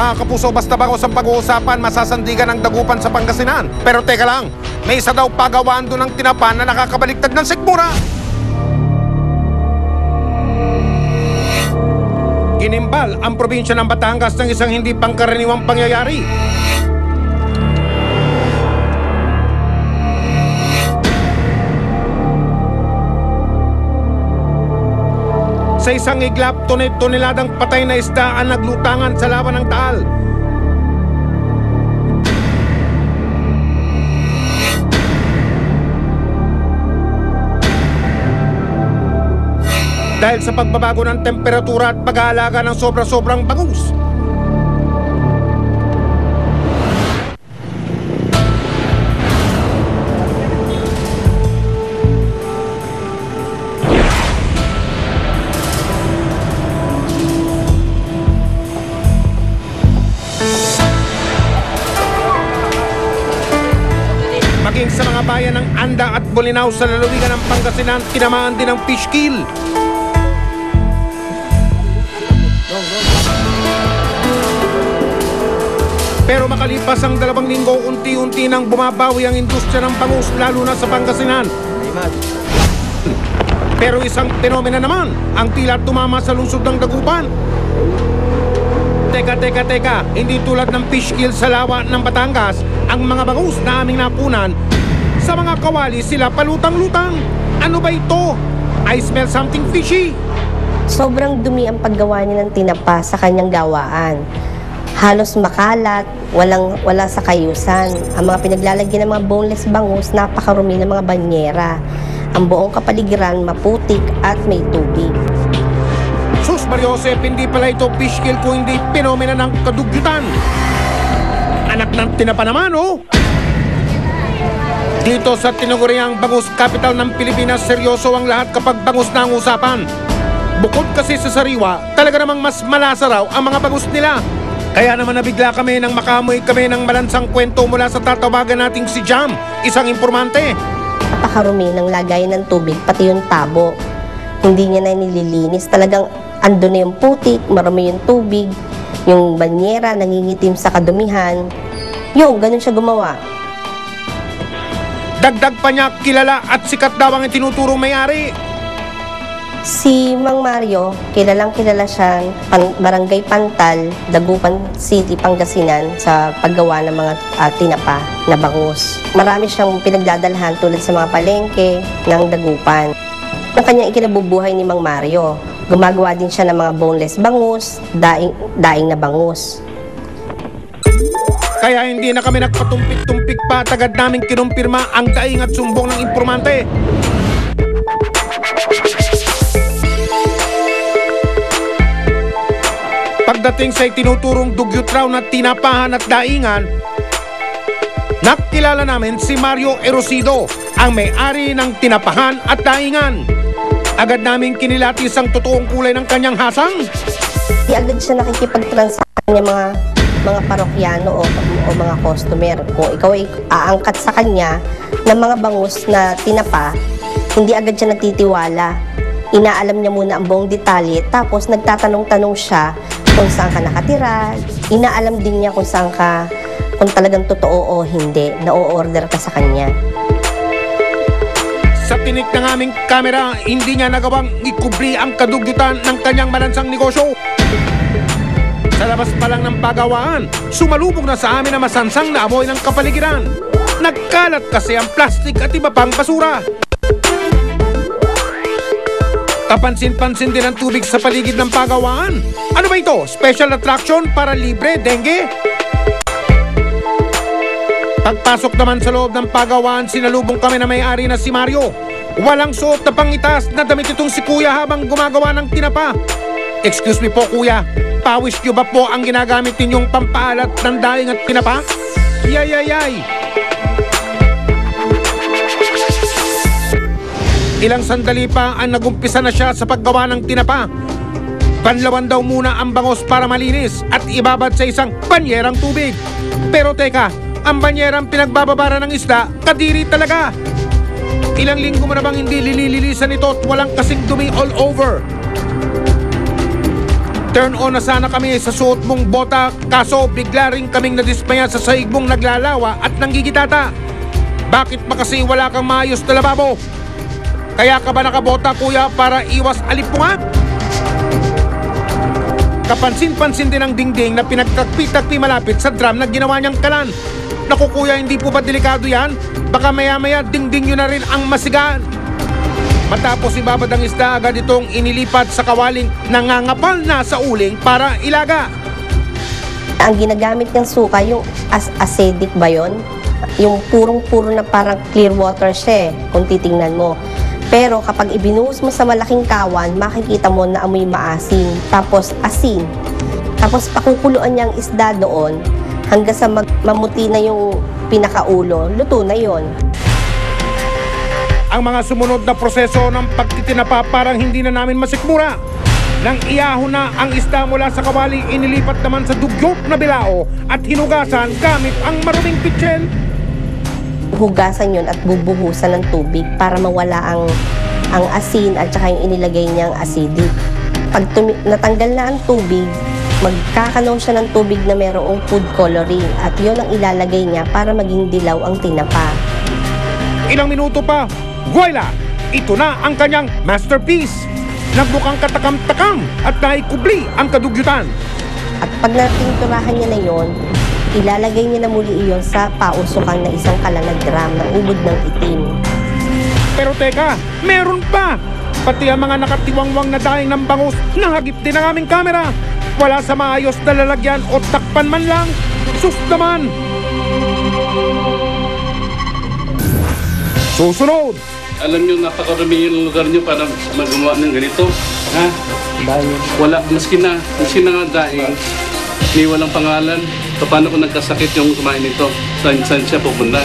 Mga kapuso, basta bangos ang pag-uusapan, masasandigan ang dagupan sa Pangasinan. Pero teka lang, may isa daw pagawaan doon ng tinapa na nakakabaliktad ng sikmura. Ginimbal ang probinsya ng Batangas ng isang hindi pangkaraniwang pangyayari. Sa isang iglap, toneladang patay na isda ang naglutangan sa lawa ng Taal. Dahil sa pagbabago ng temperatura at pag-aalaga ng sobra-sobrang bangus. Maging sa mga bayan ng Anda at Bolinao sa lalawigan ng Pangasinan, tinamaan din ng fish kill. Pero makalipas ang 2 linggo, unti-unti nang bumabawi ang industriya ng bangus, lalo na sa Pangasinan. Pero isang fenomena naman ang tila tumama sa lungsod ng Dagupan. Teka, hindi tulad ng fish kill sa lawa ng Batangas, ang mga bangus na aming napunan, sa mga kawali sila palutang-lutang. Ano ba ito? I smell something fishy. Sobrang dumi ang paggawa niya ng tinapa sa kanyang gawaan. Halos makalat, wala sa kayusan. Ang mga pinaglalagyan ng mga boneless bangus, napakarumi ng mga banyera. Ang buong kapaligiran maputik at may tubig. Sus Mariosep, hindi pala ito fish kill kung hindi fenomena ng kadugyutan. Anak ng tinapa naman, oh! Dito sa tinaguriang bangus capital ng Pilipinas, seryoso ang lahat kapag bangus na ang usapan. Bukod kasi sa sariwa, talaga namang mas malasa raw ang mga bangus nila. Kaya naman nabigla kami nang makamoy kami ng malansang kwento mula sa tatawagan nating si Jam, isang impormante. Napakarumi ng lagayan ng tubig, pati yung tabo. Hindi niya na nililinis. Talagang ando na yung putik, marami yung tubig, yung banyera nangingitim sa kadumihan. Yung, ganun siya gumawa. Dagdag pa niya, kilala at sikat daw ang itinuturong may-ari. Si Mang Mario, kilala siya Barangay Pantal, Dagupan City, Pangasinan sa paggawa ng mga tinapa na bangus. Marami siyang pinagdadalhan tulad sa mga palengke ng Dagupan. Ang kanyang ikinabubuhay ni Mang Mario, gumagawa din siya ng mga boneless bangus, daing na bangus. Kaya hindi na kami nagpatumpik-tumpik pa, tagad namin kinumpirma ang daing at sumbong ng impormante. Pagdating sa itinuturong dugyot raw na tinapahan at daingan, nakilala namin si Mario Erosido, ang may-ari ng tinapahan at daingan. Agad namin kinilatis ang totoong kulay ng kanyang hasang. Di agad siya nakikipag-transact niya mga parokyano o mga customer. Kung ikaw ay aangkat sa kanya ng mga bangus na tinapa, hindi agad siya nagtitiwala. Inaalam niya muna ang buong detalye, tapos nagtatanong-tanong siya kung saan ka nakatira. Inaalam din niya kung talagang totoo o hindi, na o-order ka sa kanya. Sa tinik ng aming kamera, hindi niya nagawang ikubli ang kadugyutan ng kanyang malansang negosyo. Sa labas pa lang ng pagawaan, sumalubog na sa amin na masansang na amoy ng kapaligiran. Nagkalat kasi ang plastik at iba pang basura. Kapansin-pansin din ang tubig sa paligid ng pagawaan. Ano ba ito? Special attraction para libre dengue? Pagpasok naman sa loob ng pagawaan, sinalubong kami na may-ari na si Mario. Walang suot na pangitas na damit itong si Kuya habang gumagawa ng tinapa. Excuse me po Kuya, pawis niyo ba po ang ginagamit ninyong pampaalat ng daing at tinapa? Yay! Ilang sandali pa ang nagumpisa na siya sa paggawa ng tinapa. Banlawan daw muna ang bangus para malinis at ibabad sa isang banyerang tubig. Pero teka, ang banyerang pinagbababara ng isda, kadiri talaga. Ilang linggo mo na bang hindi lililisan ito at walang kasing dumi all over? Turn on na sana kami sa suot mong bota, kaso bigla rin kaming nadismaya sa sahig mong naglalawa at nanggigitata. Bakit ba kasi wala kang maayos na lababo? Kaya ka ba nakabota kuya para iwas alipunga? Kapansin-pansin din ang dingding na pinagtakpi-takpi malapit sa drum na ginawa niyang kalan. Naku kuya, hindi po ba delikado yan? Baka maya-maya dingding nyo na rin ang masigaan. Matapos ibabad ang isda, agad itong inilipat sa kawaling nangangapal na sa uling para ilaga. Ang ginagamit ng suka, yung acidic ba yun? Yung purong-puro na parang clear water siya kung titingnan mo. Pero kapag ibinuhos mo sa malaking kawan, makikita mo na amoy maasim, tapos asin. Tapos pakukuluan niya ang isda doon hanggang sa mamuti na yung pinakaulo, luto na yon. Ang mga sumunod na proseso ng pagtitinapa parang hindi na namin masikmura. Nang iahon na ang isda mula sa kawali, inilipat naman sa dugyot na bilao at hinugasan gamit ang maruming pitsen. Hugasan yun at bubuhusan ng tubig para mawala ang asin at saka yung inilagay niyang acidic. Pag natanggal na ang tubig, magkakaroon siya ng tubig na mayroong food coloring at yun ang ilalagay niya para maging dilaw ang tinapa. Ilang minuto pa, voila! Ito na ang kanyang masterpiece. Nagbukang katakam-takam at naikubli ang kadugyutan. At pag napinturahan niya na yon, ilalagay niya na muli iyon sa pausukan na isang kalanagram na ubod ng itim. Pero teka, meron pa! Pati ang mga nakatiwangwang na daing ng bangus, nahagip din ang aming kamera. Wala sa maayos na lalagyan o takpan man lang. Sus naman! Susunod! Alam nyo, napakarami yung lugar nyo para magawa ng ganito. Ha? Wala, maski na nga daing, ni walang pangalan. Paano kung nagkasakit yung kumain nito? Saan siya pupunta?